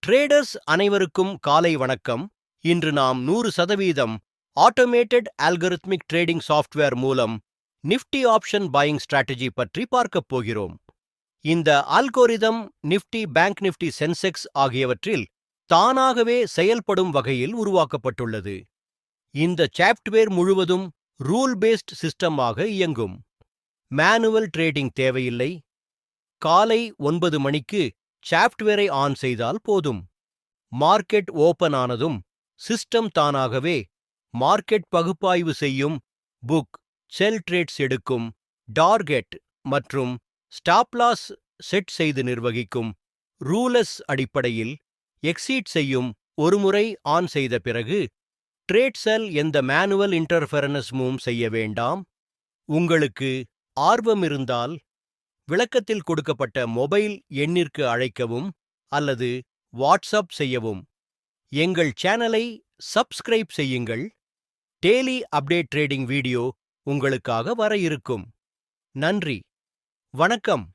Traders அனைவருக்கும் காலை வணக்கம். இன்று நாம் 100% ஆட்டோமேட்டட் அல்கரித்மிக் ட்ரேடிங் சாஃப்ட்வேர் மூலம் நிஃப்டி ஆப்ஷன் பையிங் ஸ்ட்ராட்டஜி பற்றி பார்க்கப் போகிறோம். இந்த algorithm Nifty, bank Nifty, Sensex ஆகியவற்றில் தானாகவே செயல்படும் வகையில் உருவாக்கப்பட்டுள்ளது. இந்த சாஃப்ட்வேர் முழுவதும் ரூல் பேஸ்ட் சிஸ்டமாக இயங்கும். மேனுவல் ட்ரேடிங் தேவையில்லை. காலை 9 மணிக்கு சாஃப்ட்வேரை ஆன் செய்தால் போதும். மார்க்கெட் ஓபன் ஆனதும் சிஸ்டம் தானாகவே மார்க்கெட் பகுப்பாய்வு செய்யும், புக், செல் ட்ரேட்ஸ் எடுக்கும், டார்கெட் மற்றும் ஸ்டாப் லாஸ் செட் செய்து நிர்வகிக்கும். ரூலஸ் அடிப்படையில் எக்ஸீட் செய்யும். ஒருமுறை ஆன் செய்த பிறகு ட்ரேட் செல் எந்த மேனுவல் இன்டர்ஃபெரன்ஸும் செய்ய வேண்டாம். உங்களுக்கு ஆர்வம் இருந்தால் விளக்கத்தில் கொடுக்கப்பட்ட மொபைல் எண்ணிற்கு அழைக்கவும் அல்லது வாட்ஸ்அப் செய்யவும். எங்கள் சேனலை சப்ஸ்கிரைப் செய்யுங்கள். டெய்லி அப்டேட் ட்ரேடிங் வீடியோ உங்களுக்காக வர இருக்கும். நன்றி, வணக்கம்.